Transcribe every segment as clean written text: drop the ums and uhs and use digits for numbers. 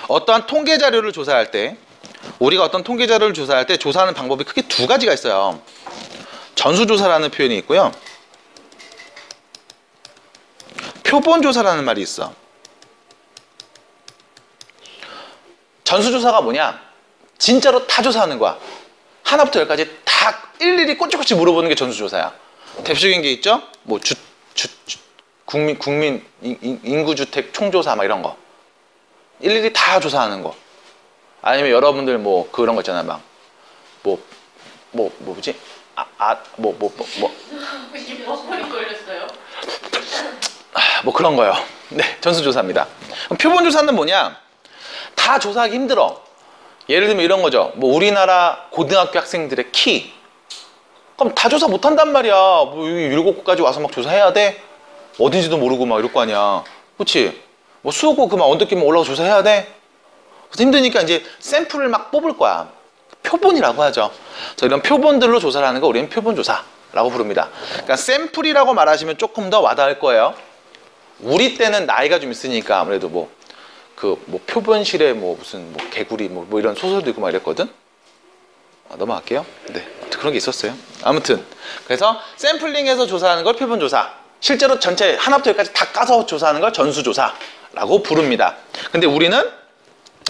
어떠한 통계 자료를 조사할 때, 우리가 어떤 통계 자료를 조사할 때 조사하는 방법이 크게 두 가지가 있어요. 전수조사라는 표현이 있고요, 표본조사라는 말이 있어. 전수조사가 뭐냐? 진짜로 다 조사하는 거야. 하나부터 열까지 다 일일이 꼬치꼬치 물어보는 게 전수조사야. 대표적인 게 있죠? 뭐 국민 인구주택 총조사 막 이런 거. 일일이 다 조사하는 거. 아니면 여러분들 뭐 그런 거 있잖아요. 막 뭐지? 머리 걸렸어요? 뭐 그런 거요. 네, 전수조사입니다. 표본조사는 뭐냐? 다 조사하기 힘들어. 예를 들면 이런 거죠. 뭐 우리나라 고등학교 학생들의 키. 그럼 다 조사 못한단 말이야. 뭐 7곳까지 와서 막 조사해야 돼? 어딘지도 모르고 막 이럴 거 아니야. 그치? 뭐 수업고 그만 언뜻끼면 올라가서 조사해야 돼? 그래서 힘드니까 이제 샘플을 막 뽑을 거야. 표본이라고 하죠. 그래서 이런 표본들로 조사를 하는 거 우리는 표본조사라고 부릅니다. 그러니까 샘플이라고 말하시면 조금 더 와닿을 거예요. 우리 때는 나이가 좀 있으니까 아무래도 뭐 표본실에 뭐 무슨 뭐 개구리 뭐 이런 소설도 있고 막 이랬거든. 넘어갈게요. 네, 그런 게 있었어요. 아무튼 그래서 샘플링해서 조사하는 걸 표본조사, 실제로 전체 하나부터 열까지 다 까서 조사하는 걸 전수조사라고 부릅니다. 근데 우리는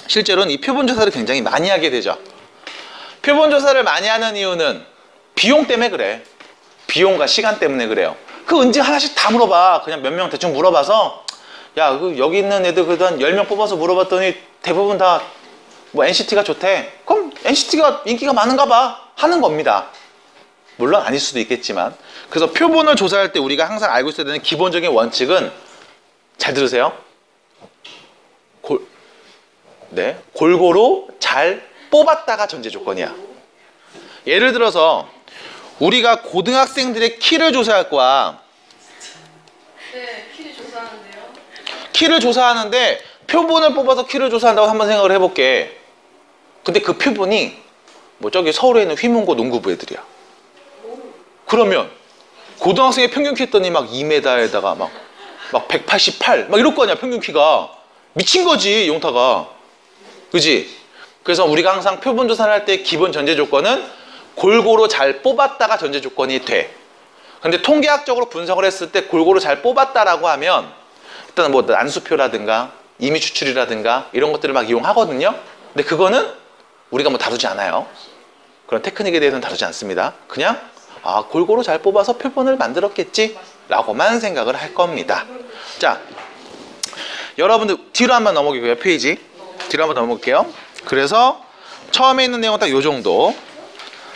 실제로는 이 표본조사를 굉장히 많이 하게 되죠. 표본조사를 많이 하는 이유는 비용 때문에 그래. 비용과 시간 때문에 그래요. 그 언제 하나씩 다 물어봐. 그냥 몇 명 대충 물어봐서 야, 여기 있는 애들 그래도 한 10명 뽑아서 물어봤더니 대부분 다 뭐 NCT가 좋대. 그럼 NCT가 인기가 많은가 봐 하는 겁니다. 물론 아닐 수도 있겠지만. 그래서 표본을 조사할 때 우리가 항상 알고 있어야 되는 기본적인 원칙은, 잘 들으세요, 골고루 잘 뽑았다가 전제 조건이야. 예를 들어서 우리가 고등학생들의 키를 조사할 거야. 네, 키를 조사하는데요. 키를 조사하는데 표본을 뽑아서 키를 조사한다고 한번 생각을 해볼게. 근데 그 표본이 뭐 저기 서울에 있는 휘문고 농구부 애들이야. 그러면 고등학생의 평균 키 했더니 막 2m에다가 막 188 막 이럴 거 아니야. 평균 키가 미친 거지, 용타가. 그지? 그래서 우리가 항상 표본 조사를 할 때 기본 전제 조건은 골고루 잘 뽑았다가 전제 조건이 돼. 근데 통계학적으로 분석을 했을 때 골고루 잘 뽑았다라고 하면 일단 뭐 난수표라든가 임의 추출이라든가 이런 것들을 막 이용하거든요. 근데 그거는 우리가 뭐 다루지 않아요. 그런 테크닉에 대해서는 다루지 않습니다. 그냥 골고루 잘 뽑아서 표본을 만들었겠지 라고만 생각을 할 겁니다. 자, 여러분들 뒤로 한번 넘어가고요. 페이지 뒤로 한번 넘어갈게요. 그래서 처음에 있는 내용은 딱 요 정도.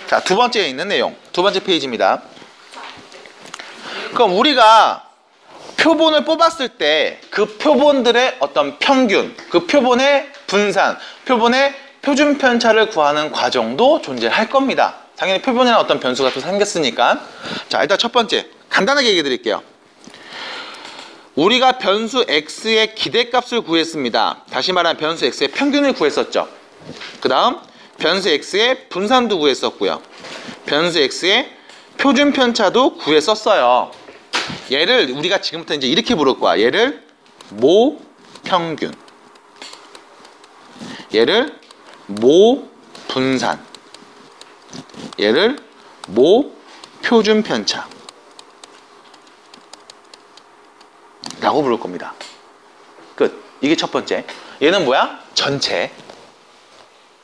자, 두 번째에 있는 내용, 두 번째 페이지입니다. 그럼 우리가 표본을 뽑았을 때 그 표본들의 어떤 평균, 그 표본의 분산, 표본의 표준 편차를 구하는 과정도 존재할 겁니다. 당연히 표본에는 어떤 변수가 또 생겼으니까. 자, 일단 첫 번째 간단하게 얘기해 드릴게요. 우리가 변수 x의 기대값을 구했습니다. 다시 말하면 변수 x의 평균을 구했었죠. 그 다음 변수 x의 분산도 구했었고요. 변수 x의 표준 편차도 구했었어요. 얘를 우리가 지금부터 이제 이렇게 부를 거야. 얘를 모 평균, 얘를 모 분산, 얘를 모 표준 편차 라고 부를 겁니다. 끝. 이게 첫 번째. 얘는 뭐야? 전체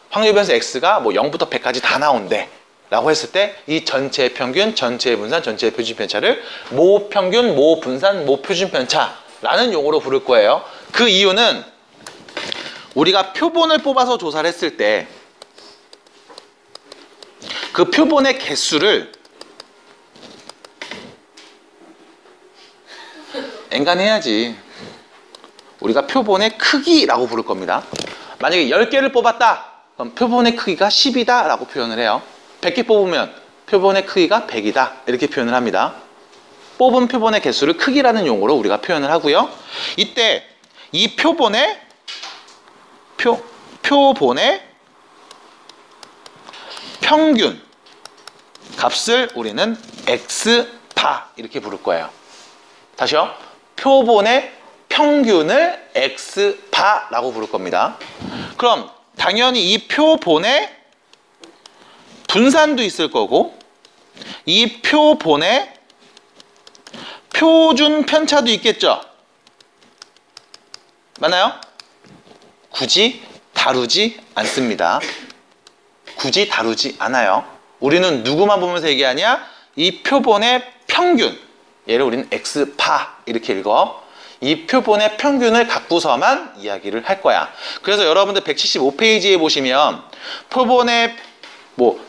확률 변수 x가 뭐 0부터 100까지 다 나온대 라고 했을 때 이 전체의 평균, 전체의 분산, 전체의 표준 편차를 모 평균, 모 분산, 모 표준 편차 라는 용어로 부를 거예요. 그 이유는 우리가 표본을 뽑아서 조사를 했을 때 그 표본의 개수를 엔간해야지. 우리가 표본의 크기라고 부를 겁니다. 만약에 10개를 뽑았다, 그럼 표본의 크기가 10이다 라고 표현을 해요. 100개 뽑으면 표본의 크기가 100이다 이렇게 표현을 합니다. 뽑은 표본의 개수를 크기라는 용어로 우리가 표현을 하고요. 이때 이 표본의 평균 값을 우리는 x파 이렇게 부를 거예요. 다시요. 표본의 평균을 X바라고 부를 겁니다. 그럼 당연히 이 표본에 분산도 있을 거고 이 표본에 표준 편차도 있겠죠? 맞나요? 굳이 다루지 않습니다. 굳이 다루지 않아요. 우리는 누구만 보면서 얘기하냐? 이 표본의 평균, 얘를 우리는 X바 이렇게 읽어. 이 표본의 평균을 갖고서만 이야기를 할 거야. 그래서 여러분들 175페이지에 보시면 표본의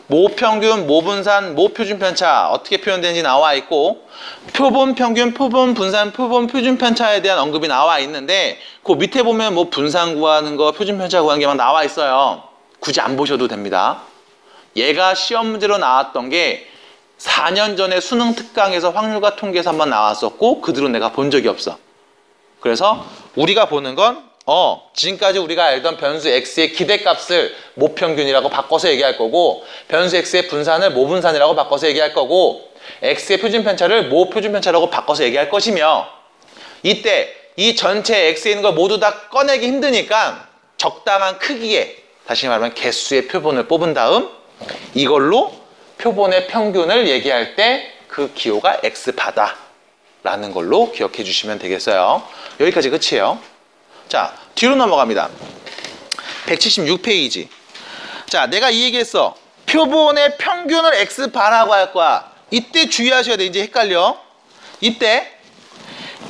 모평균, 모분산, 모표준편차 어떻게 표현되는지 나와 있고 표본 평균, 표본 분산, 표본 표준편차에 대한 언급이 나와 있는데 그 밑에 보면 뭐 분산 구하는 거, 표준편차 구하는 게 막 나와 있어요. 굳이 안 보셔도 됩니다. 얘가 시험 문제로 나왔던 게 4년 전에 수능 특강에서 확률과 통계에서 한번 나왔었고 그 뒤로 내가 본 적이 없어. 그래서 우리가 보는 건 지금까지 우리가 알던 변수 x의 기대값을 모평균이라고 바꿔서 얘기할 거고 변수 x의 분산을 모분산이라고 바꿔서 얘기할 거고 x의 표준편차를 모표준편차라고 바꿔서 얘기할 것이며 이때 이 전체 x에 있는 걸 모두 다 꺼내기 힘드니까 적당한 크기의 다시 말하면 개수의 표본을 뽑은 다음 이걸로 표본의 평균을 얘기할 때 그 기호가 x바다 라는 걸로 기억해 주시면 되겠어요. 여기까지 끝이에요. 자, 뒤로 넘어갑니다. 176페이지. 자, 내가 이 얘기했어. 표본의 평균을 x바라고 할 거야. 이때 주의하셔야 돼. 이제 헷갈려. 이때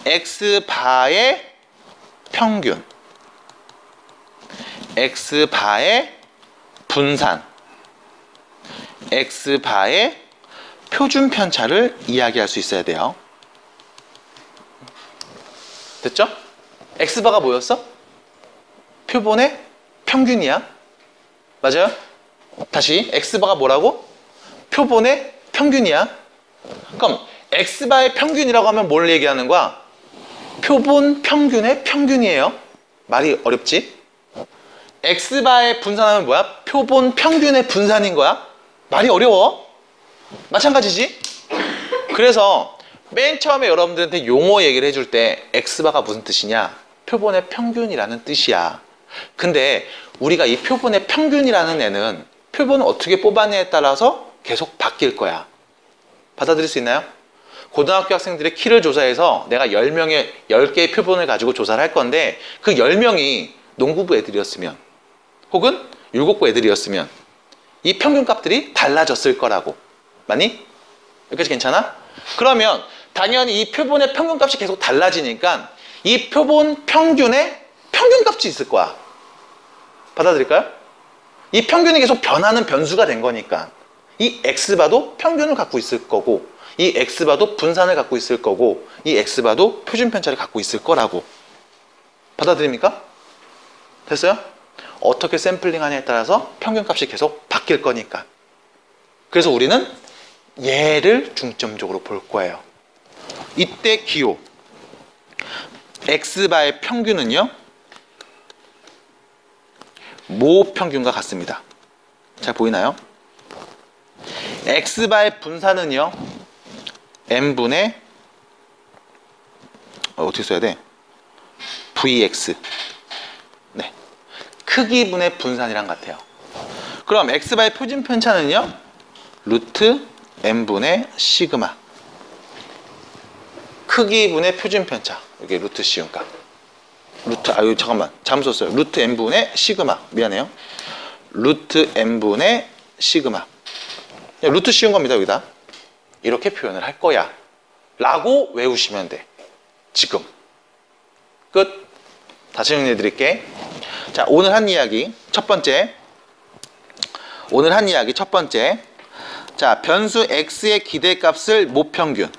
x바의 평균, x바의 분산, x바의 표준편차를 이야기할 수 있어야 돼요. 됐죠? x바가 뭐였어? 표본의 평균이야. 맞아요? 다시 x바가 뭐라고? 표본의 평균이야. 그럼 x바의 평균이라고 하면 뭘 얘기하는 거야? 표본 평균의 평균이에요. 말이 어렵지? x바의 분산하면 뭐야? 표본 평균의 분산인 거야. 말이 어려워. 마찬가지지? 그래서 맨 처음에 여러분들한테 용어 얘기를 해줄 때 x바가 무슨 뜻이냐? 표본의 평균이라는 뜻이야. 근데 우리가 이 표본의 평균이라는 애는 표본을 어떻게 뽑았냐에 따라서 계속 바뀔 거야. 받아들일 수 있나요? 고등학교 학생들의 키를 조사해서 내가 10개의 표본을 가지고 조사를 할 건데 그 10명이 농구부 애들이었으면 혹은 율곡부 애들이었으면 이 평균 값들이 달라졌을 거라고. 맞니? 여기까지 괜찮아? 그러면 당연히 이 표본의 평균 값이 계속 달라지니까 이 표본 평균에 평균 값이 있을 거야. 받아들일까요? 이 평균이 계속 변하는 변수가 된 거니까 이 x바도 평균을 갖고 있을 거고 이 x바도 분산을 갖고 있을 거고 이 x바도 표준편차를 갖고 있을 거라고. 받아들입니까? 됐어요? 어떻게 샘플링 하냐에 따라서 평균값이 계속 바뀔 거니까. 그래서 우리는 얘를 중점적으로 볼 거예요. 이때 기호 x바의 평균은요 모평균과 같습니다. 잘 보이나요? x바의 분산은요 n분의 어떻게 써야 돼? vx. 네, 크기분의 분산이랑 같아요. 그럼 x바의 표준편차는요 루트 n분의 시그마. 크기분의 표준편차. 여기 루트 씌운 값. 루트, 잠깐만. 잘못 썼어요. 루트 n분의 시그마. 미안해요. 루트 n분의 시그마. 그냥 루트 씌운 겁니다, 여기다. 이렇게 표현을 할 거야. 라고 외우시면 돼. 지금. 끝. 다시 정리해 드릴게. 자, 오늘 한 이야기. 첫 번째. 오늘 한 이야기 첫 번째. 자, 변수 x의 기대값을 모평균.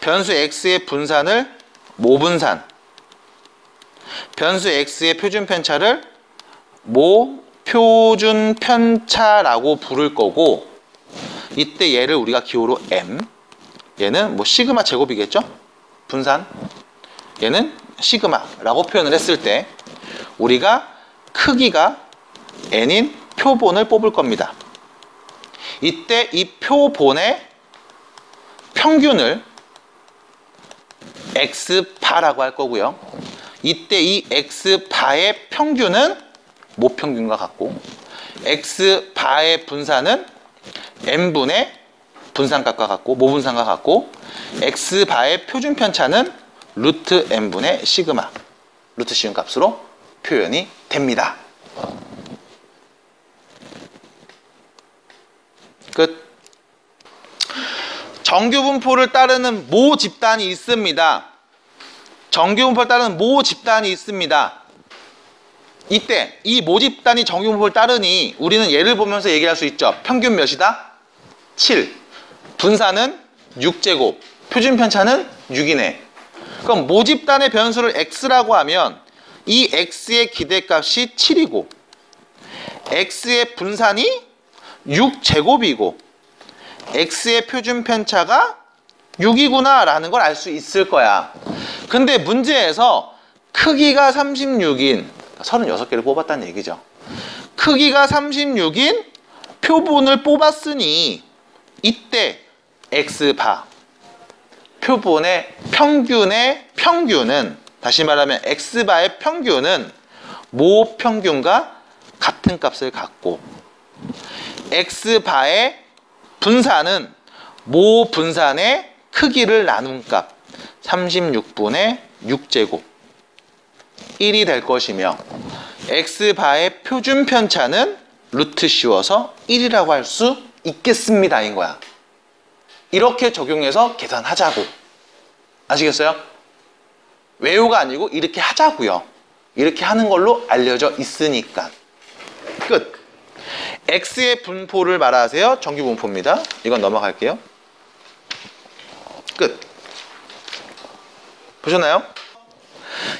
변수 x의 분산을 모분산. 변수 x의 표준편차를 모표준편차라고 부를 거고 이때 얘를 우리가 기호로 m, 얘는 뭐 시그마 제곱이겠죠? 분산. 얘는 시그마라고 표현을 했을 때 우리가 크기가 n인 표본을 뽑을 겁니다. 이때 이 표본의 평균을 x바라고 할 거고요. 이때 이 x바의 평균은 모평균과 같고 x바의 분산은 n분의 분산값과 같고 모분산과 같고 x바의 표준 편차는 루트 n분의 시그마 루트 시운 값으로 표현이 됩니다. 끝. 정규분포를 따르는 모 집단이 있습니다. 정규분포를 따르는 모 집단이 있습니다. 이때 이 모집단이 정규분포를 따르니 우리는 예를 보면서 얘기할 수 있죠. 평균 몇이다? 7. 분산은 6제곱. 표준 편차는 6이네. 그럼 모집단의 변수를 x라고 하면 이 x의 기대값이 7이고 x의 분산이 6제곱이고 x의 표준 편차가 6이구나 라는 걸 알 수 있을 거야. 근데 문제에서 크기가 36인 36개를 뽑았다는 얘기죠. 크기가 36인 표본을 뽑았으니 이때 x바 표본의 평균은 다시 말하면 x바의 평균은 모 평균과 같은 값을 갖고 x바의 분산은 모 분산의 크기를 나눈 값 36분의 6제곱 1이 될 것이며 x바의 표준 편차는 루트 씌워서 1이라고 할 수 있겠습니다 인 거야. 이렇게 적용해서 계산하자고. 아시겠어요? 외우가 아니고 이렇게 하자고요. 이렇게 하는 걸로 알려져 있으니까. 끝. x의 분포를 말하세요. 정규 분포입니다. 이건 넘어갈게요. 끝. 보셨나요?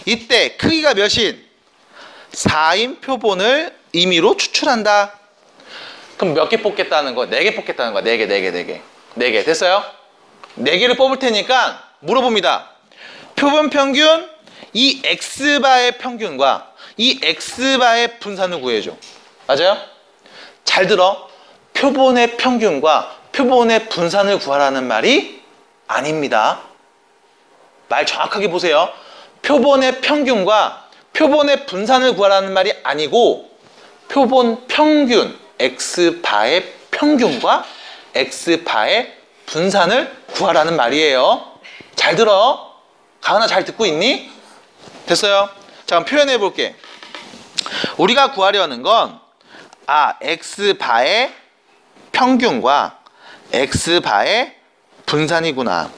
이때 크기가 몇인? 4인 표본을 임의로 추출한다. 그럼 몇 개 뽑겠다는 거? 4개 뽑겠다는 거야. 4개. 됐어요? 4개를 뽑을 테니까 물어봅니다. 표본 평균, 이 x바의 평균과 이 x바의 분산을 구해줘. 맞아요? 잘 들어. 표본의 평균과 표본의 분산을 구하라는 말이 아닙니다. 말 정확하게 보세요. 표본의 평균과 표본의 분산을 구하라는 말이 아니고 표본 평균, x바의 평균과 x바의 분산을 구하라는 말이에요. 잘 들어. 가은아 잘 듣고 있니? 됐어요? 자, 그럼 표현해 볼게. 우리가 구하려는 건 x바의 평균과 x바의 분산이구나.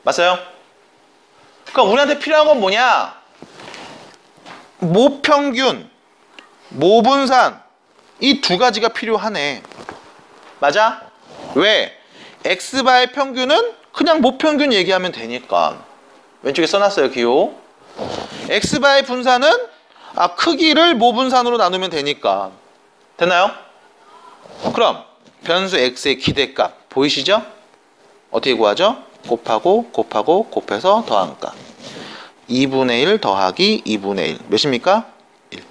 맞아요? 그럼 우리한테 필요한 건 뭐냐? 모평균, 모분산 이 두 가지가 필요하네. 맞아? 왜? x바의 평균은 그냥 모평균 얘기하면 되니까. 왼쪽에 써놨어요, 기호. x바의 분산은 크기를 모분산으로 나누면 되니까. 됐나요? 그럼 변수 x의 기대값 보이시죠? 어떻게 구하죠? 곱해서 더한 값. 2분의 1 더하기 2분의 1 몇입니까? 1.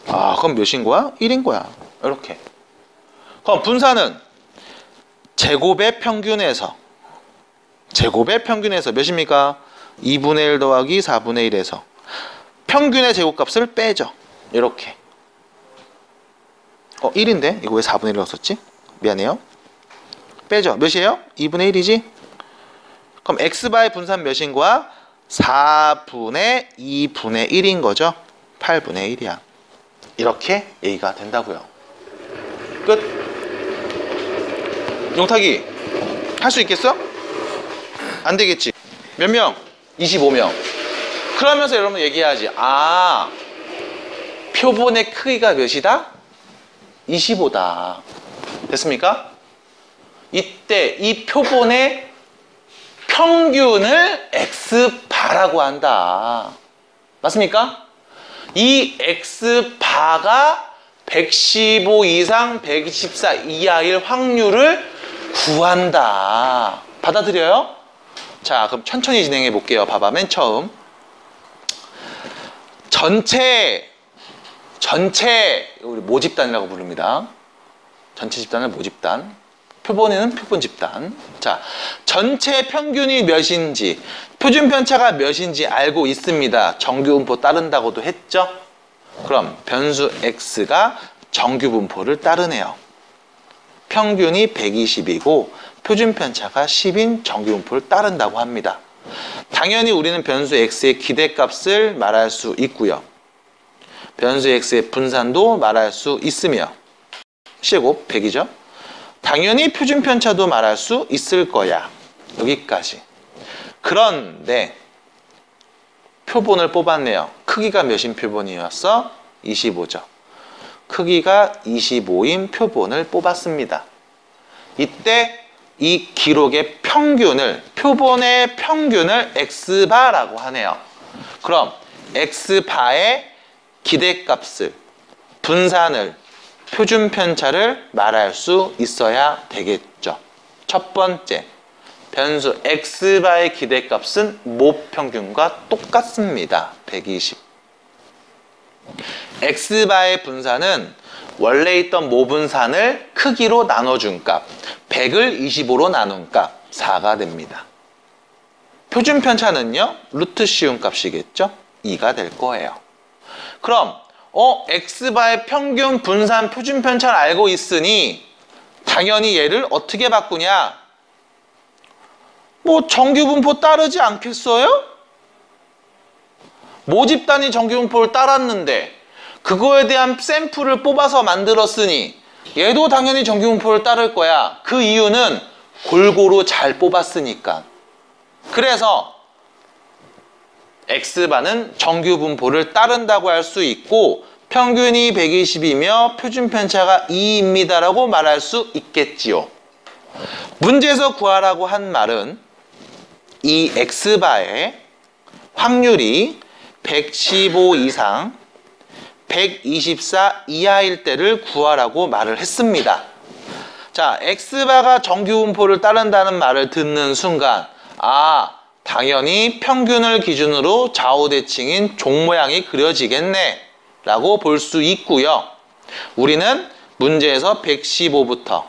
그럼 몇인 거야? 1인 거야. 이렇게. 그럼 분산은 제곱의 평균에서 몇입니까? 2분의 1 더하기 4분의 1에서 평균의 제곱값을 빼죠. 이렇게. 1인데 이거 왜 4분의 1을 썼지? 미안해요. 빼죠. 몇이에요? 2분의 1이지? 그럼 x바의 분산 몇인 거야? 4분의 2분의 1인 거죠. 8분의 1이야. 이렇게 얘기가 된다고요. 끝. 용탁이 할 수 있겠어? 안 되겠지. 몇 명? 25명. 그러면서 여러분 얘기해야지. 표본의 크기가 몇이다? 25다. 됐습니까? 이때 이 표본의 평균을 x바라고 한다. 맞습니까? 이 x바가 115 이상 124 이하일 확률을 구한다. 받아들여요? 자, 그럼 천천히 진행해 볼게요. 봐봐, 맨 처음. 전체 우리 모집단이라고 부릅니다. 전체 집단을 모집단. 표본에는 표본 집단. 자, 전체 평균이 몇인지, 표준 편차가 몇인지 알고 있습니다. 정규분포 따른다고도 했죠? 그럼 변수 x가 정규분포를 따르네요. 평균이 120이고 표준 편차가 10인 정규분포를 따른다고 합니다. 당연히 우리는 변수 x의 기대값을 말할 수 있고요. 변수 x의 분산도 말할 수 있으며 C제곱 100이죠. 당연히 표준 편차도 말할 수 있을 거야. 여기까지. 그런데 표본을 뽑았네요. 크기가 몇인 표본이었어? 25죠. 크기가 25인 표본을 뽑았습니다. 이때 이 기록의 평균을, 표본의 평균을 x바라고 하네요. 그럼 x바의 기대값을, 분산을, 표준 편차를 말할 수 있어야 되겠죠. 첫 번째, 변수 x바의 기대값은 모평균과 똑같습니다. 120. x바의 분산은 원래 있던 모분산을 크기로 나눠준 값, 100을 25로 나눈 값 4가 됩니다. 표준 편차는요, 루트 씌운 값이겠죠? 2가 될 거예요. 그럼 x바의 평균 분산 표준 편차를 알고 있으니 당연히 얘를 어떻게 바꾸냐? 뭐 정규분포 따르지 않겠어요? 모집 단위 정규분포를 따랐는데 그거에 대한 샘플을 뽑아서 만들었으니 얘도 당연히 정규분포를 따를 거야. 그 이유는 골고루 잘 뽑았으니까. 그래서 x바는 정규분포를 따른다고 할 수 있고 평균이 120이며 표준 편차가 2입니다 라고 말할 수 있겠지요. 문제에서 구하라고 한 말은 이 x바의 확률이 115 이상 124 이하일 때를 구하라고 말을 했습니다. 자, x바가 정규분포를 따른다는 말을 듣는 순간 당연히 평균을 기준으로 좌우대칭인 종 모양이 그려지겠네 라고 볼 수 있고요. 우리는 문제에서 115부터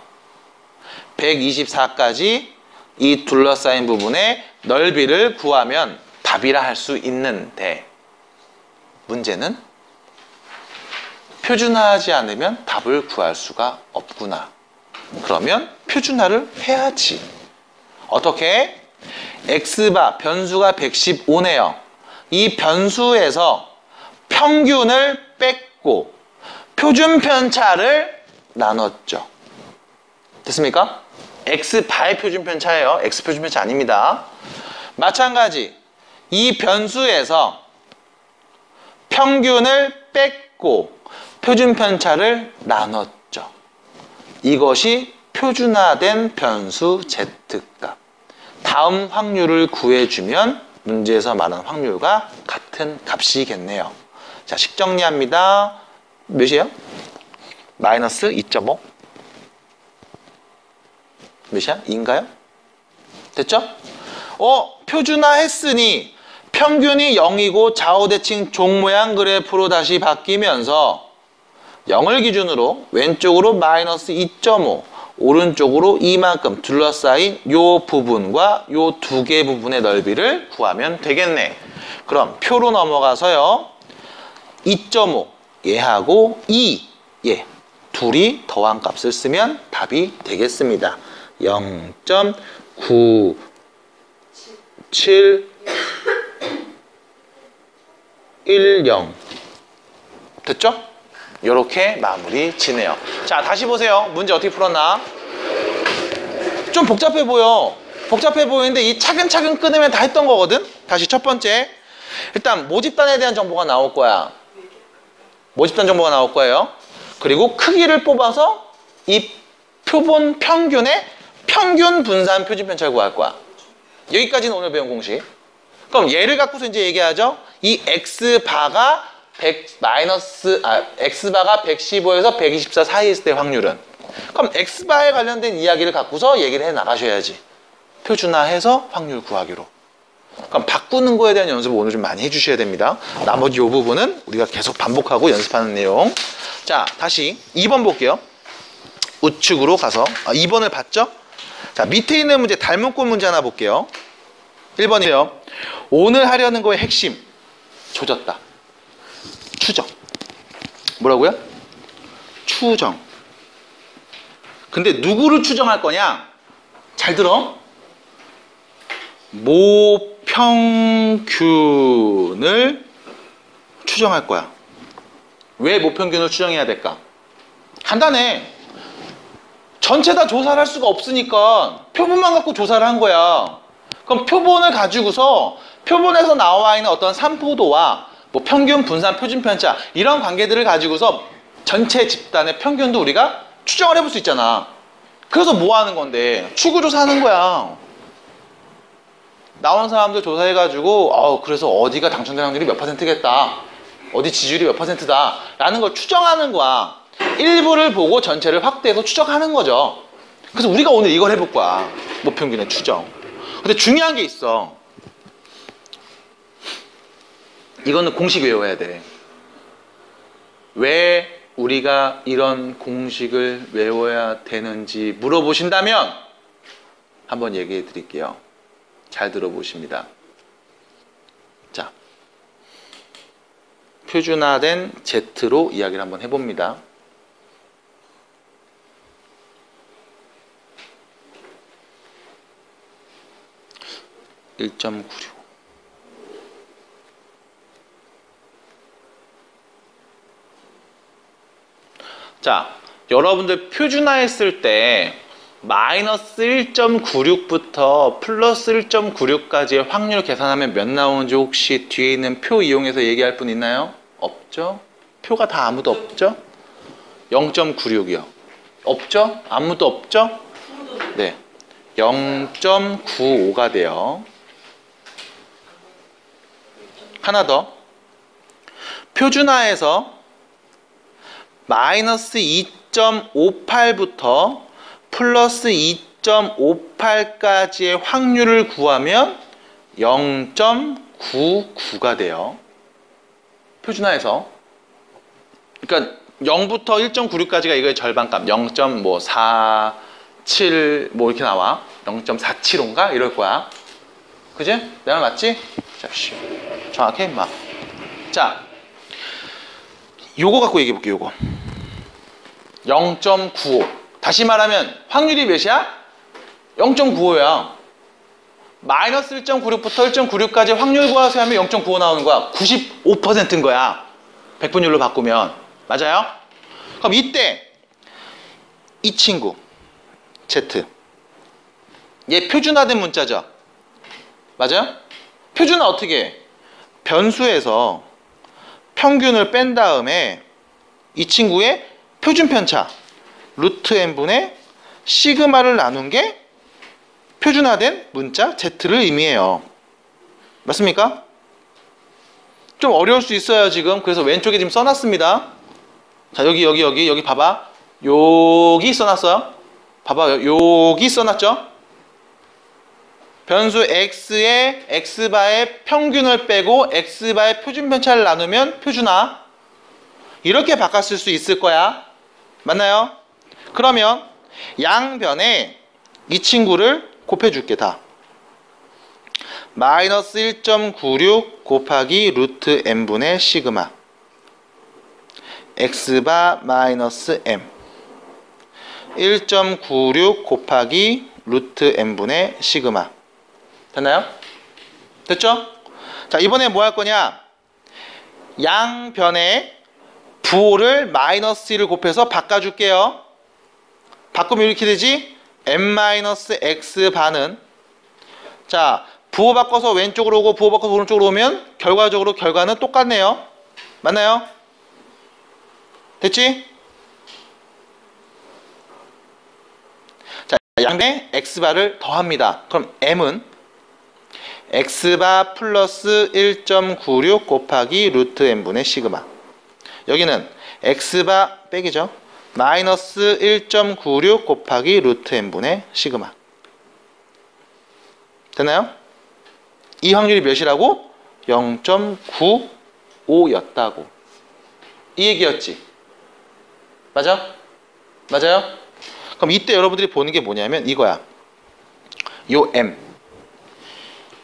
124까지 이 둘러싸인 부분의 넓이를 구하면 답이라 할 수 있는데 문제는 표준화하지 않으면 답을 구할 수가 없구나. 그러면 표준화를 해야지. 어떻게? x바 변수가 115네요. 이 변수에서 평균을 뺐고 표준 편차를 나눴죠. 됐습니까? x바의 표준 편차예요. x 표준 편차 아닙니다. 마찬가지 이 변수에서 평균을 뺐고 표준 편차를 나눴죠. 이것이 표준화된 변수 z값. 다음 확률을 구해주면 문제에서 말한 확률과 같은 값이겠네요. 자, 식 정리합니다. 몇이에요? 마이너스 2.5. 몇이야? 2인가요? 됐죠? 표준화 했으니 평균이 0이고 좌우대칭 종 모양 그래프로 다시 바뀌면서 0을 기준으로 왼쪽으로 마이너스 2.5, 오른쪽으로 이만큼 둘러싸인 요 부분과 요 두 개 부분의 넓이를 구하면 되겠네. 그럼 표로 넘어가서요. 2.5 얘하고 2 얘 둘이 더한 값을 쓰면 답이 되겠습니다. 0.9710 됐죠? 이렇게 마무리 지네요. 자, 다시 보세요. 문제 어떻게 풀었나? 좀 복잡해 보여. 복잡해 보이는데 이 차근차근 끊으면 다 했던 거거든? 다시 첫 번째. 일단 모집단에 대한 정보가 나올 거야. 모집단 정보가 나올 거예요. 그리고 크기를 뽑아서 이 표본 평균의 평균 분산 표준 편차를 구할 거야. 여기까지는 오늘 배운 공식. 그럼 얘를 갖고서 이제 얘기하죠. 이 x바가 x바가 115에서 124 사이에 있을 때 확률은. 그럼 x바에 관련된 이야기를 갖고서 얘기를 해 나가셔야지. 표준화해서 확률 구하기로. 그럼 바꾸는 거에 대한 연습을 오늘 좀 많이 해주셔야 됩니다. 나머지 이 부분은 우리가 계속 반복하고 연습하는 내용. 자, 다시 2번 볼게요. 우측으로 가서 2번을 봤죠? 자, 밑에 있는 문제 닮은꼴 문제 하나 볼게요. 1번이에요. 오늘 하려는 거의 핵심. 조졌다. 추정. 뭐라고요? 추정. 근데 누구를 추정할 거냐? 잘 들어. 모평균을 추정할 거야. 왜 모평균을 추정해야 될까? 간단해. 전체 다 조사를 할 수가 없으니까 표본만 갖고 조사를 한 거야. 그럼 표본을 가지고서 표본에서 나와 있는 어떤 산포도와 뭐 평균, 분산, 표준 편차 이런 관계들을 가지고서 전체 집단의 평균도 우리가 추정을 해볼 수 있잖아. 그래서 뭐 하는 건데? 추구조사하는 거야. 나온 사람들 조사해가지고 그래서 어디가 당첨될 확률이 몇 %겠다. 어디 지지율이 몇 %다. 라는 걸 추정하는 거야. 일부를 보고 전체를 확대해서 추정하는 거죠. 그래서 우리가 오늘 이걸 해볼 거야. 모평균의 추정. 근데 중요한 게 있어. 이거는 공식 외워야 돼. 왜 우리가 이런 공식을 외워야 되는지 물어보신다면 한번 얘기해 드릴게요. 잘 들어보십니다. 자, 표준화된 Z로 이야기를 한번 해봅니다. (1.96) 자, 여러분들 표준화했을 때 마이너스 1.96부터 플러스 1.96까지의 확률 계산하면 몇 나오는지 혹시 뒤에 있는 표 이용해서 얘기할 분 있나요? 없죠? 표가 다 아무도 없죠? 0.96이요. 없죠? 아무도 없죠? 네. 0.95가 돼요. 하나 더. 표준화에서 마이너스 2.58부터 플러스 2.58까지의 확률을 구하면 0.99가 돼요. 표준화에서. 그러니까 0부터 1.96까지가 이거의 절반값. 0.47 뭐 이렇게 나와. 0.475인가? 이럴 거야. 그지? 내 말 맞지? 자, 정확해 임마. 자, 요거 갖고 얘기해 볼게요. 요거 0.95. 다시 말하면 확률이 몇이야? 0.95야. 마이너스 1.96부터 1.96까지 확률 구하세요 하면 0.95 나오는 거야. 95%인 거야. 백분율로 바꾸면. 맞아요? 그럼 이때 이 친구 Z, 얘 표준화된 문자죠. 맞아요? 표준화 어떻게 해? 변수에서 평균을 뺀 다음에 이 친구의 표준 편차 루트 n분의 시그마를 나눈 게 표준화된 문자 Z를 의미해요. 맞습니까? 좀 어려울 수 있어요 지금. 그래서 왼쪽에 지금 써놨습니다. 자, 여기 봐봐. 여기 써놨어요. 봐봐, 여기 써놨죠? 변수 x의 x바의 평균을 빼고 x바의 표준 편차를 나누면 표준화. 이렇게 바꿨을 수 있을 거야. 맞나요? 그러면 양변에 이 친구를 곱해줄게 다. 마이너스 1.96 곱하기 루트 n분의 시그마 x바 마이너스 m 1.96 곱하기 루트 n분의 시그마. 됐나요? 됐죠? 자, 이번에 뭐 할 거냐? 양변에 부호를 마이너스 1을 곱해서 바꿔줄게요. 바꾸면 이렇게 되지? m-x 반은, 자, 부호 바꿔서 왼쪽으로 오고 부호 바꿔서 오른쪽으로 오면 결과적으로 결과는 똑같네요. 맞나요? 됐지? 자, 양변에 x바를 더합니다. 그럼 m은 x바 플러스 1.96 곱하기 루트 n분의 시그마. 여기는 x바 빼기죠. 마이너스 1.96 곱하기 루트 n분의 시그마. 됐나요? 이 확률이 몇이라고? 0.95였다고. 이 얘기였지. 맞아? 맞아요? 그럼 이때 여러분들이 보는 게 뭐냐면 이거야. 요 m.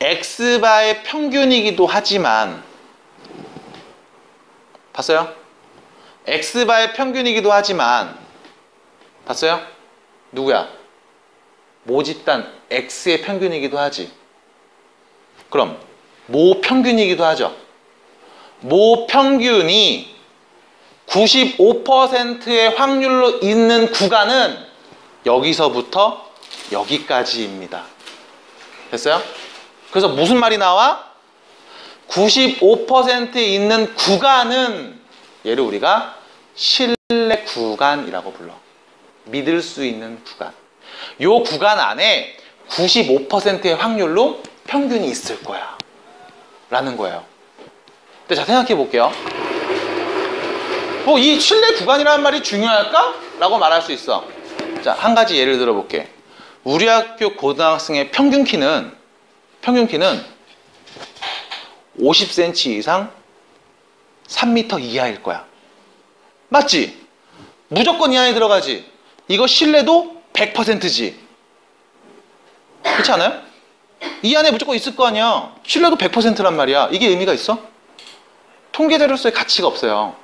X바의 평균이기도 하지만, 봤어요? X바의 평균이기도 하지만, 봤어요? 누구야? 모집단 X의 평균이기도 하지. 그럼 모평균이기도 하죠. 모평균이 95%의 확률로 있는 구간은 여기서부터 여기까지입니다. 됐어요? 그래서 무슨 말이 나와? 95%에 있는 구간은 얘를 우리가 신뢰 구간이라고 불러. 믿을 수 있는 구간. 요 구간 안에 95%의 확률로 평균이 있을 거야 라는 거예요. 근데 자, 생각해 볼게요. 뭐 이 신뢰 구간이라는 말이 중요할까? 라고 말할 수 있어. 자, 한 가지 예를 들어 볼게. 우리 학교 고등학생의 평균 키는 50cm 이상 3m 이하일 거야. 맞지? 무조건 이 안에 들어가지. 이거 신뢰도 100%지. 그렇지 않아요? 이 안에 무조건 있을 거 아니야. 신뢰도 100%란 말이야. 이게 의미가 있어? 통계자료서의 가치가 없어요.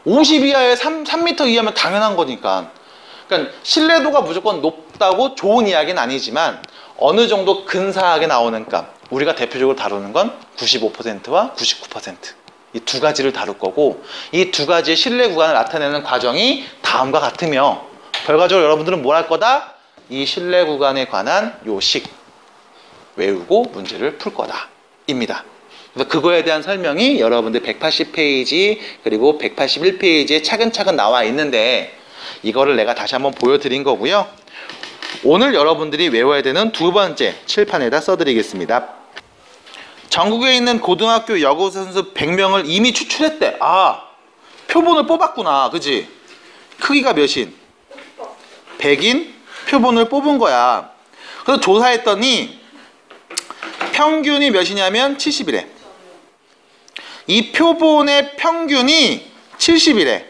50 이하에 3m 이하면 당연한 거니까. 그러니까 신뢰도가 무조건 높다고 좋은 이야기는 아니지만 어느 정도 근사하게 나오는 값. 우리가 대표적으로 다루는 건 95%와 99%. 이 두 가지를 다룰 거고, 이 두 가지의 신뢰 구간을 나타내는 과정이 다음과 같으며, 결과적으로 여러분들은 뭘 할 거다? 이 신뢰 구간에 관한 요식 외우고 문제를 풀 거다 입니다. 그래서 그거에 대한 설명이 여러분들 180페이지 그리고 181페이지에 차근차근 나와 있는데, 이거를 내가 다시 한번 보여드린 거고요. 오늘 여러분들이 외워야 되는 두 번째 칠판에다 써드리겠습니다. 전국에 있는 고등학교 야구 선수 100명을 이미 추출했대. 아, 표본을 뽑았구나. 그지? 크기가 몇인? 100인 표본을 뽑은 거야. 그래서 조사했더니 평균이 몇이냐면 70이래. 이 표본의 평균이 70이래.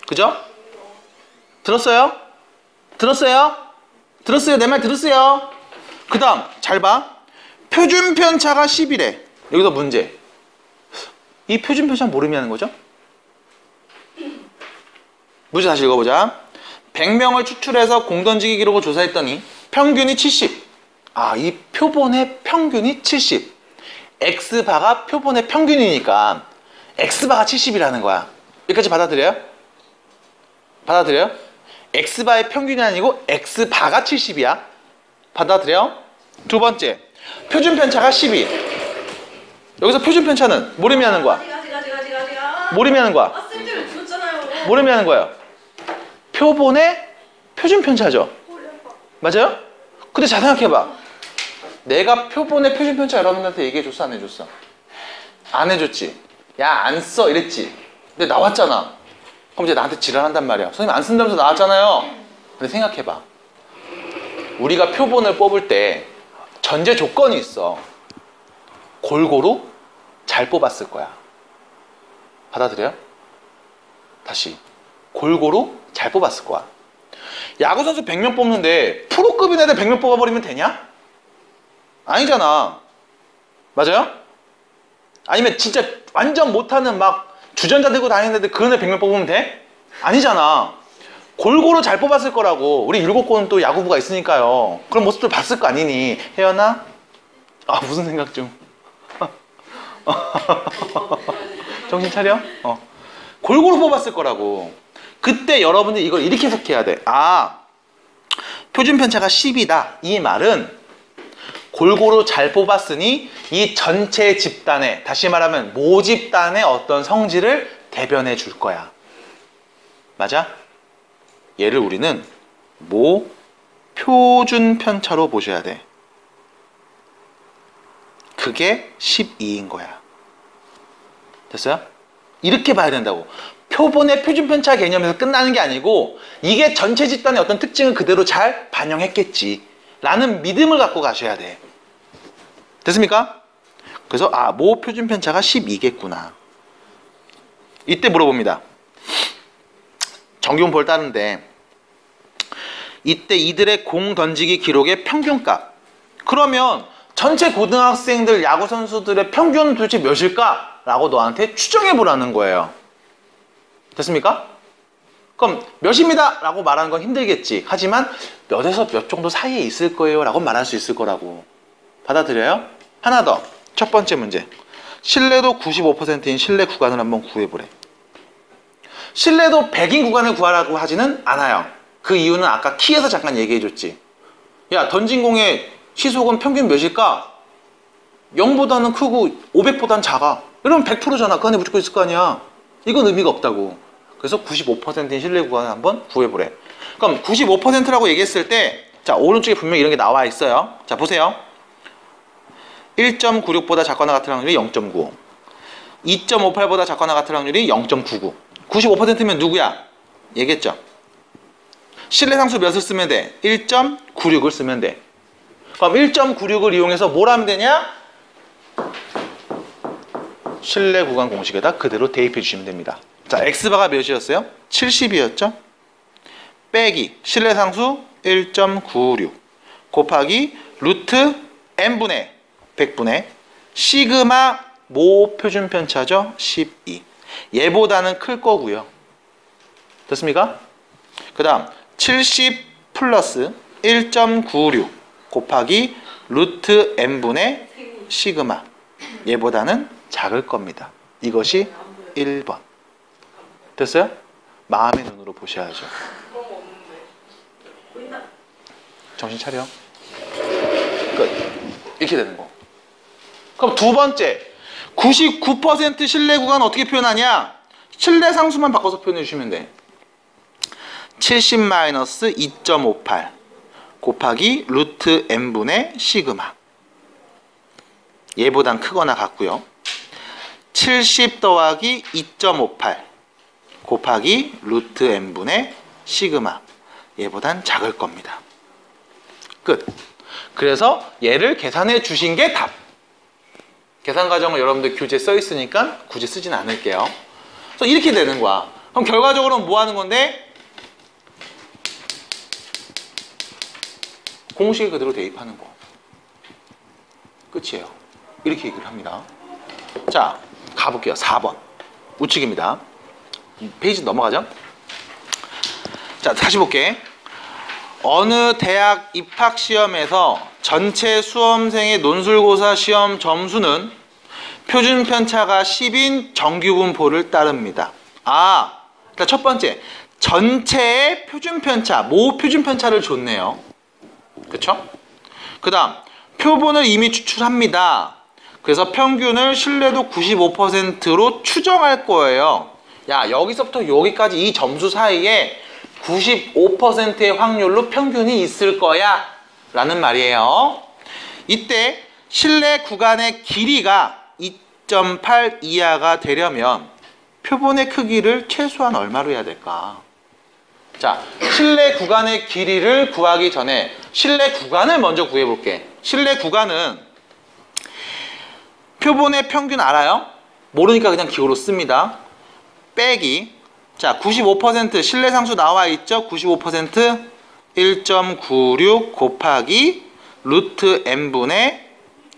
그죠? 들었어요? 들었어요? 들었어요? 내 말 들었어요? 그 다음 잘 봐. 표준 편차가 10이래. 여기서 문제. 이 표준 편차 모르면 하는 거죠? 문제 다시 읽어보자. 100명을 추출해서 공던지기 기록을 조사했더니 평균이 70. 아, 이 표본의 평균이 70. X바가 표본의 평균이니까 X바가 70이라는 거야. 여기까지 받아들여요? 받아들여요? X바의 평균이 아니고 X바가 70이야. 받아들여? 두 번째, 표준 편차가 12. 여기서 표준 편차는 뭘 의미하는 거야? 뭘 의미하는 거야? 아, 쌤들 들었잖아요. 뭘 의미하는 거예요? 표본의 표준 편차죠. 맞아요? 근데 잘 생각해봐. 내가 표본의 표준 편차 여러분한테 얘기해줬어, 안 해줬어? 안 해줬지. 야, 안 써 이랬지. 근데 나왔잖아. 그럼 이제 나한테 지랄한단 말이야. 선생님 안 쓴다면서 나왔잖아요. 근데 생각해봐. 우리가 표본을 뽑을 때 전제 조건이 있어. 골고루 잘 뽑았을 거야. 받아들여요? 다시. 골고루 잘 뽑았을 거야. 야구선수 100명 뽑는데 프로급인 애들 100명 뽑아버리면 되냐? 아니잖아. 맞아요? 아니면 진짜 완전 못하는 막 주전자 들고 다니는 애들 그런 애 100명 뽑으면 돼? 아니잖아. 골고루 잘 뽑았을 거라고. 우리 율곡고는 또 야구부가 있으니까요. 그런 모습들 봤을 거 아니니. 혜연아? 아, 무슨 생각 중? 정신 차려? 골고루 뽑았을 거라고. 그때 여러분들이 이걸 이렇게 해석해야 돼. 아, 표준 편차가 10이다. 이 말은 골고루 잘 뽑았으니 이 전체 집단의, 다시 말하면 모집단의 어떤 성질을 대변해 줄 거야. 맞아? 얘를 우리는 표준 편차로 보셔야 돼. 그게 12인 거야. 됐어요? 이렇게 봐야 된다고. 표본의 표준 편차 개념에서 끝나는 게 아니고 이게 전체 집단의 어떤 특징을 그대로 잘 반영했겠지 라는 믿음을 갖고 가셔야 돼. 됐습니까? 그래서 표준 편차가 12겠구나. 이때 물어봅니다. 정규분포를 따는데 이때 이들의 공 던지기 기록의 평균값. 그러면 전체 고등학생들 야구 선수들의 평균은 도대체 몇일까? 라고 너한테 추정해 보라는 거예요. 됐습니까? 그럼 몇입니다 라고 말하는 건 힘들겠지. 하지만 몇에서 몇 정도 사이에 있을 거예요 라고 말할 수 있을 거라고. 받아들여요? 하나 더. 첫 번째 문제. 신뢰도 95%인 실내 구간을 한번 구해보래. 신뢰도 100인 구간을 구하라고 하지는 않아요. 그 이유는 아까 키에서 잠깐 얘기해줬지. 야, 던진 공의 시속은 평균 몇일까? 0보다는 크고 500보다는 작아. 이러면 100%잖아. 그 안에 무조건 있을 거 아니야. 이건 의미가 없다고. 그래서 95%인 실내 구간을 한번 구해보래. 그럼 95%라고 얘기했을 때, 자, 오른쪽에 분명히 이런 게 나와 있어요. 자, 보세요. 1.96보다 작거나 같은 확률이 0.95. 2.58보다 작거나 같은 확률이 0.99. 95%면 누구야? 얘기했죠. 실내 상수 몇을 쓰면 돼? 1.96을 쓰면 돼. 그럼 1.96을 이용해서 뭘 하면 되냐? 실내 구간 공식에다 그대로 대입해 주시면 됩니다. 자, x바가 몇이었어요? 70이었죠? 빼기 실내 상수 1.96 곱하기 루트 n분의 100분의 시그마 모 표준 편차죠? 12. 얘보다는 클 거고요. 됐습니까? 그 다음 70 플러스 1.96 곱하기 루트 n분의 시그마 얘보다는 작을 겁니다. 이것이 1번. 됐어요? 마음의 눈으로 보셔야죠. 정신 차려. 끝. 이렇게 되는 거. 그럼 두 번째 99% 실내 구간 어떻게 표현하냐? 실내 상수만 바꿔서 표현해 주시면 돼. 70-2.58 곱하기 루트 n분의 시그마 얘보단 크거나 같고요. 70 더하기 2.58 곱하기 루트 n분의 시그마 얘보단 작을 겁니다. 끝. 그래서 얘를 계산해 주신 게 답. 계산 과정을 여러분들 교재에 써 있으니까 굳이 쓰진 않을게요. 그래서 이렇게 되는 거야. 그럼 결과적으로는 뭐 하는 건데? 공식에 그대로 대입하는 거. 끝이에요. 이렇게 얘기를 합니다. 자, 가볼게요. 4번. 우측입니다. 페이지 넘어가죠? 자, 다시 볼게. 어느 대학 입학시험에서 전체 수험생의 논술고사 시험 점수는 표준 편차가 10인 정규분포를 따릅니다. 일단 첫 번째, 전체의 표준 편차, 모 표준 편차를 줬네요. 그쵸? 그 다음, 표본을 이미 추출합니다. 그래서 평균을 신뢰도 95%로 추정할 거예요. 야, 여기서부터 여기까지 이 점수 사이에 95%의 확률로 평균이 있을 거야 라는 말이에요. 이때 실내 구간의 길이가 2.8 이하가 되려면 표본의 크기를 최소한 얼마로 해야 될까? 자, 실내 구간의 길이를 구하기 전에 실내 구간을 먼저 구해볼게. 실내 구간은 표본의 평균 알아요? 모르니까 그냥 기호로 씁니다. 빼기 자, 95% 실내 상수 나와 있죠? 95% 1.96 곱하기 루트 n분의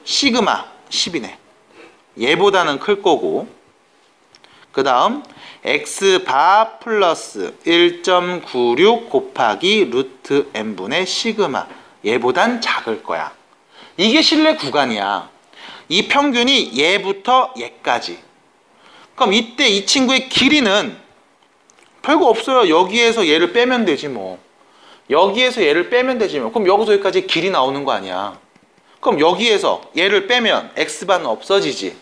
시그마 10이네. 얘보다는 클 거고 그 다음 x바 플러스 1.96 곱하기 루트 n분의 시그마 얘보단 작을 거야. 이게 실내 구간이야. 이 평균이 얘부터 얘까지. 그럼 이때 이 친구의 길이는 별거 없어요. 여기에서 얘를 빼면 되지 뭐. 여기에서 얘를 빼면 되지 뭐. 그럼 여기서 여기까지 길이 나오는 거 아니야. 그럼 여기에서 얘를 빼면 x반은 없어지지.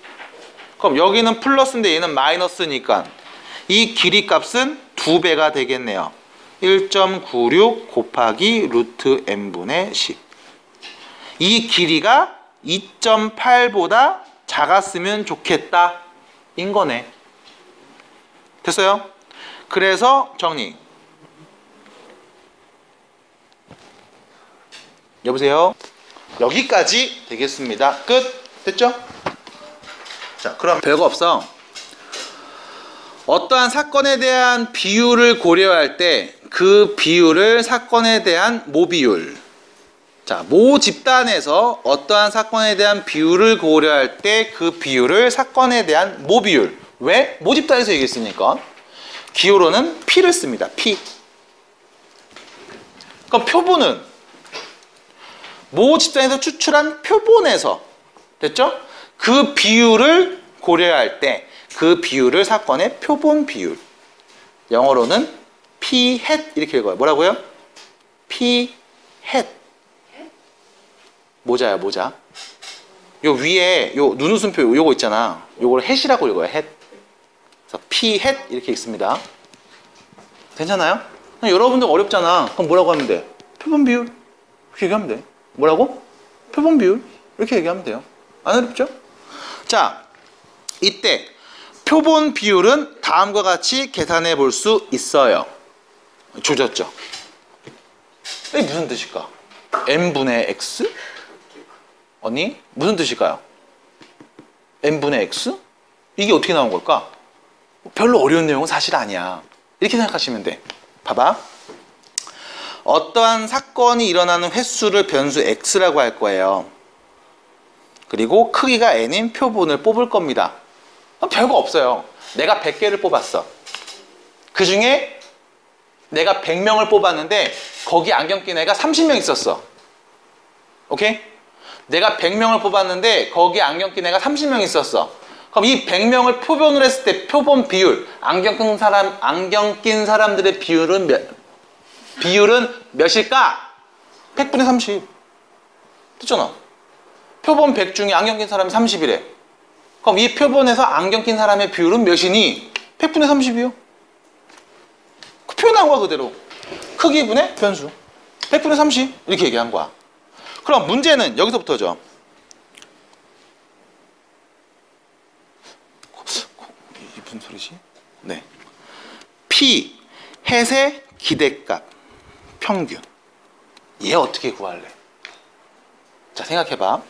그럼 여기는 플러스인데 얘는 마이너스니까 이 길이 값은 2배가 되겠네요. 1.96 곱하기 루트 n분의 10. 이 길이가 2.8보다 작았으면 좋겠다 인 거네. 됐어요? 그래서 정리. 여보세요? 여기까지 되겠습니다. 끝. 됐죠? 자, 그럼 별거 없어. 어떠한 사건에 대한 비율을 고려할 때 그 비율을 사건에 대한 모비율. 자, 모 집단에서 어떠한 사건에 대한 비율을 고려할 때 그 비율을 사건에 대한 모 비율. 왜? 모 집단에서 얘기했으니까. 기호로는 P를 씁니다. P. 그럼 표본은 모 집단에서 추출한 표본에서 됐죠? 그 비율을 고려할 때 그 비율을 사건의 표본 비율. 영어로는 P hat 이렇게 읽어요. 뭐라고요? P hat. 모자야, 모자. 요 위에 요 눈웃음표 요거 있잖아. 요걸 hat이라고 읽어요. hat. 그래서 P hat 이렇게 읽습니다. 괜찮아요? 여러분들 어렵잖아. 그럼 뭐라고 하면 돼? 표본 비율. 이렇게 얘기하면 돼. 뭐라고? 표본 비율. 이렇게 얘기하면 돼요. 안 어렵죠? 자, 이때 표본 비율은 다음과 같이 계산해 볼 수 있어요. 조졌죠? 이게 무슨 뜻일까? n분의 x? 언니? 무슨 뜻일까요? n분의 x? 이게 어떻게 나온 걸까? 별로 어려운 내용은 사실 아니야. 이렇게 생각하시면 돼. 봐봐. 어떠한 사건이 일어나는 횟수를 변수 x라고 할 거예요. 그리고 크기가 n인 표본을 뽑을 겁니다. 별거 없어요. 내가 100개를 뽑았어. 그 중에 내가 100명을 뽑았는데 거기 안경 낀 애가 30명 있었어. 오케이? 내가 100명을 뽑았는데 거기 안경 낀 애가 30명 있었어. 그럼 이 100명을 표본으로 했을 때 표본 비율, 안경 낀 사람들의 비율은 몇일까? 100분의 30. 됐잖아. 표본 100 중에 안경 낀 사람이 30이래. 그럼 이 표본에서 안경 낀 사람의 비율은 몇이니? 100분의 30이요. 그 표현한 거야, 그대로. 크기분의 변수. 100분의 30. 이렇게 얘기한 거야. 그럼 문제는 여기서부터죠. 이게 무슨 소리지? 네. P, 햇의 기대값, 평균. 얘 어떻게 구할래? 자, 생각해봐.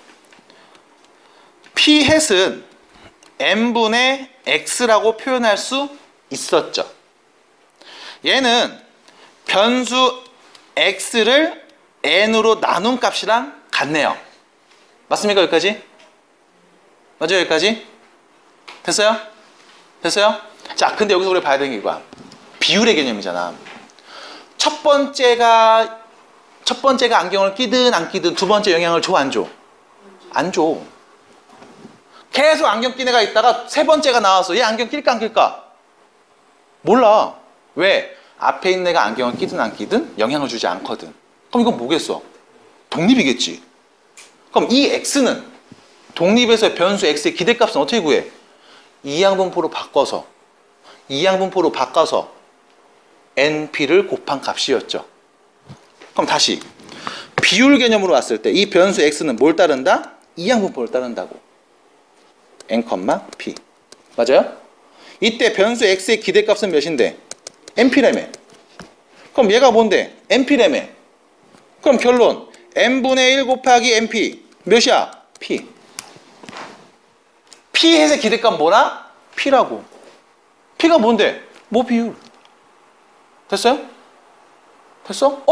P 햇은 n분의 x라고 표현할 수 있었죠. 얘는 변수 x를 n으로 나눈 값이랑 같네요. 맞습니까? 여기까지? 맞아요? 여기까지? 됐어요? 됐어요? 자, 근데 여기서 우리가 봐야 되는 게 이거야. 비율의 개념이잖아. 첫 번째가 안경을 끼든 안 끼든 두 번째 영향을 줘, 안 줘? 안 줘. 계속 안경 낀 애가 있다가 세 번째가 나와서 얘 안경 낄까 안 낄까? 몰라. 왜? 앞에 있는 애가 안경을 끼든 안 끼든 영향을 주지 않거든. 그럼 이건 뭐겠어? 독립이겠지. 그럼 이 x는 독립에서 변수 x의 기대값은 어떻게 구해? 이항분포로 바꿔서 np를 곱한 값이었죠. 그럼 다시 비율 개념으로 왔을 때 이 변수 x는 뭘 따른다? 이항분포를 따른다고. n, p. 맞아요? 이때 변수 x의 기대값은 몇인데? np라며. 그럼 얘가 뭔데? np라며. 그럼 결론 n분의 1 곱하기 np 몇이야? p. p 햇의 기대값 뭐라? p라고. p가 뭔데? 모 비율. 됐어요? 됐어?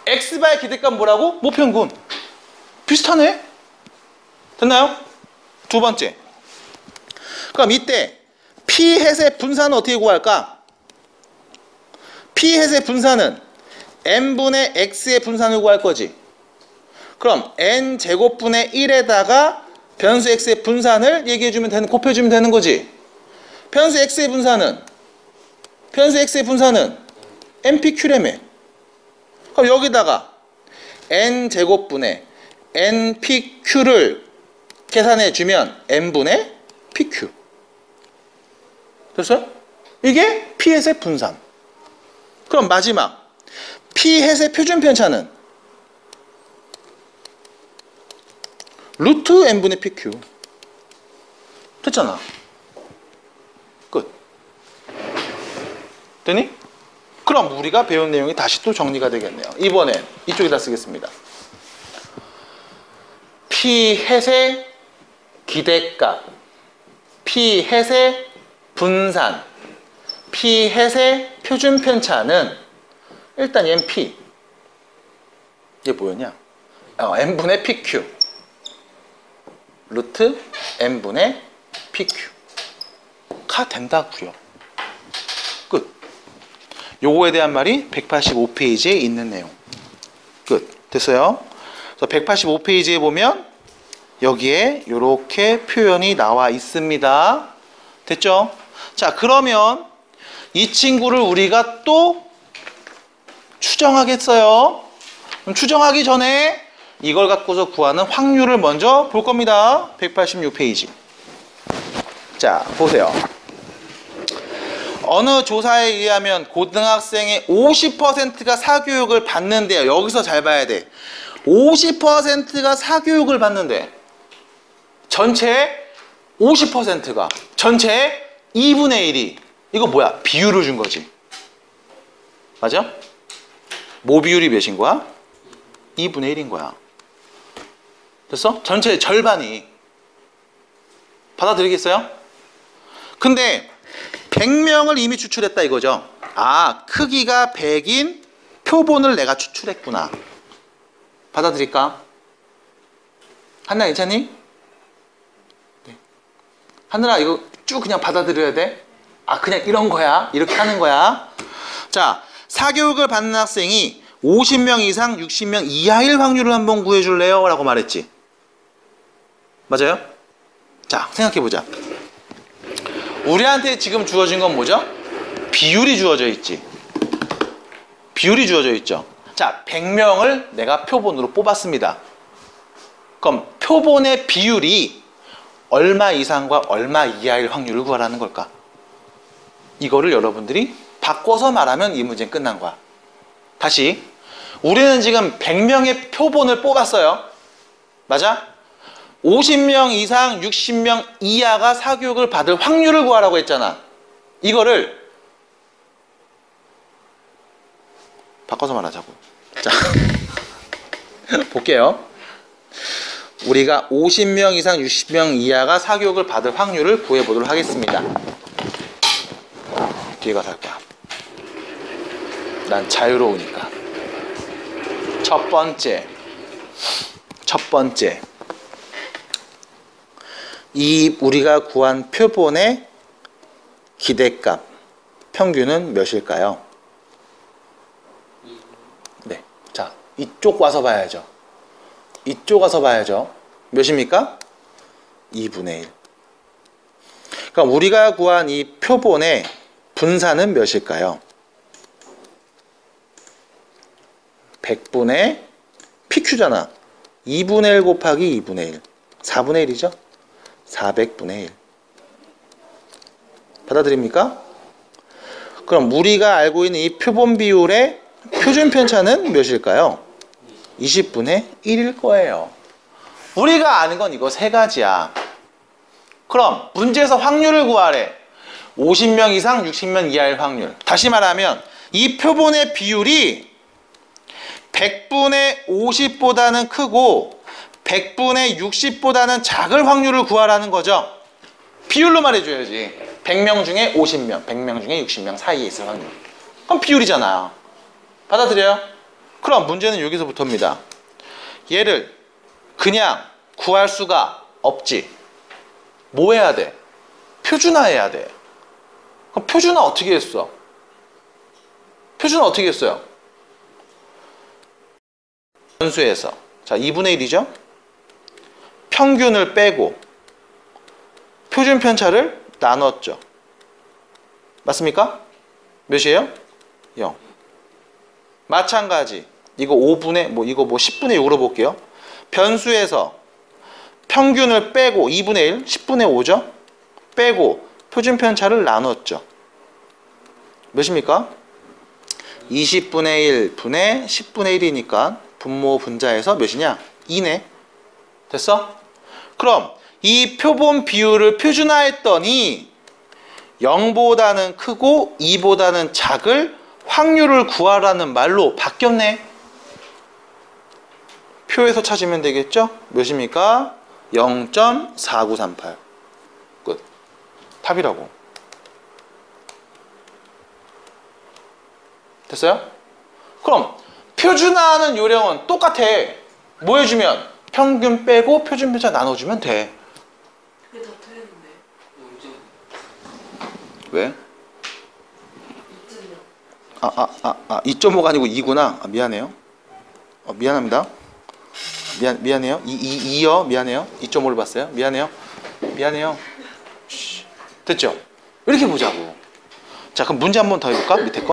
x바의 기대값 뭐라고? 모 평균. 비슷하네? 됐나요? 두 번째. 그럼 이때 p 햇의 분산은 어떻게 구할까? p 햇의 분산은 n분의 x의 분산을 구할 거지. 그럼 n제곱분의 1에다가 변수 x의 분산을 곱해주면 되는 거지. 변수 x의 분산은 npq라며. 그럼 여기다가 n제곱분의 npq를 계산해주면 n분의 pq. 됐어요? 이게 p 햇의 분산. 그럼 마지막 p 햇의 표준 편차는 루트 n분의 pq. 됐잖아. 끝. 되니? 그럼 우리가 배운 내용이 다시 또 정리가 되겠네요. 이번엔 이쪽에다 쓰겠습니다. p 햇의 기대값, p 햇의 분산, p 햇의 표준 편차는 일단 얘는 p. 얘 뭐였냐? n분의 pq 루트 n분의 pq가 된다고요. 끝. 요거에 대한 말이 185페이지에 있는 내용. 끝. 됐어요? 그래서 185페이지에 보면 여기에 이렇게 표현이 나와 있습니다. 됐죠? 자, 그러면 이 친구를 우리가 또 추정하겠어요. 그럼 추정하기 전에 이걸 갖고서 구하는 확률을 먼저 볼 겁니다. 186페이지. 자, 보세요. 어느 조사에 의하면 고등학생의 50%가 사교육을 받는데요. 여기서 잘 봐야 돼. 50%가 사교육을 받는데 전체의 50%가 전체의 2분의 1이 이거 뭐야? 비율을 준 거지. 맞아? 뭐 비율이 몇인 거야? 2분의 1인 거야. 됐어? 전체의 절반이. 받아들이겠어요? 근데 100명을 이미 추출했다 이거죠. 아, 크기가 100인 표본을 내가 추출했구나. 받아들일까? 한나 괜찮니? 네. 하늘아 이거 쭉 그냥 받아들여야 돼? 아, 그냥 이런 거야. 이렇게 하는 거야. 자, 사교육을 받는 학생이 50명 이상 60명 이하일 확률을 한번 구해줄래요? 라고 말했지. 맞아요? 자, 생각해보자. 우리한테 지금 주어진 건 뭐죠? 비율이 주어져 있지. 비율이 주어져 있죠. 자, 100명을 내가 표본으로 뽑았습니다. 그럼 표본의 비율이 얼마 이상과 얼마 이하일 확률을 구하라는 걸까? 이거를 여러분들이 바꿔서 말하면 이 문제는 끝난 거야. 다시, 우리는 지금 100명의 표본을 뽑았어요. 맞아? 50명 이상 60명 이하가 사교육을 받을 확률을 구하라고 했잖아. 이거를 바꿔서 말하자고. 자, 볼게요. 우리가 50명 이상 60명 이하가 사교육을 받을 확률을 구해보도록 하겠습니다. 뒤에 가서 할 거야. 난 자유로우니까. 첫 번째 이 우리가 구한 표본의 기대값 평균은 몇일까요? 네, 자, 이쪽 와서 봐야죠. 이쪽 와서 봐야죠. 몇입니까? 2분의 1. 그럼 우리가 구한 이 표본의 분산은 몇일까요? 100분의 PQ잖아. 2분의 1 곱하기 2분의 1. 4분의 1이죠? 400분의 1. 받아들입니까? 그럼 우리가 알고 있는 이 표본 비율의 표준 편차는 몇일까요? 20분의 1일 거예요. 우리가 아는 건 이거 세 가지야. 그럼 문제에서 확률을 구하래. 50명 이상 60명 이하일 확률. 다시 말하면 이 표본의 비율이 100분의 50보다는 크고 100분의 60보다는 작을 확률을 구하라는 거죠. 비율로 말해줘야지. 100명 중에 50명, 100명 중에 60명 사이에 있을 확률. 그럼 비율이잖아요. 받아들여요? 그럼 문제는 여기서부터입니다. 얘를 그냥 구할 수가 없지. 뭐 해야 돼? 표준화해야 돼. 그럼 표준화 어떻게 했어? 표준화 어떻게 했어요? 변수에서 자 2분의 1이죠? 평균을 빼고 표준 편차를 나눴죠. 맞습니까? 몇이에요? 0. 마찬가지 이거 5분의 이거 10분의 6으로 볼게요. 변수에서 평균을 빼고 2분의 1, 10분의 5죠? 빼고 표준 편차를 나눴죠. 몇입니까? 20분의 1 분의 10분의 1이니까 분모 분자에서 몇이냐? 2네. 됐어? 그럼 이 표본 비율을 표준화했더니 0보다는 크고 2보다는 작을 확률을 구하라는 말로 바뀌었네. 표에서 찾으면 되겠죠? 몇입니까? 0.4938. 끝. 답이라고. 됐어요? 그럼 표준화하는 요령은 똑같아. 뭐 해주면? 평균 빼고 표준 편차 나눠주면 돼. 그게 더 틀렸는데. 왜? 2.0. 2.5가 아니고 2구나. 미안해요. 미안합니다. 미안해요. 2요. 미안해요. 2.5를 봤어요. 미안해요. 쉬. 됐죠? 이렇게 보자고. 자, 그럼 문제 한 번 더 해볼까? 밑에 거.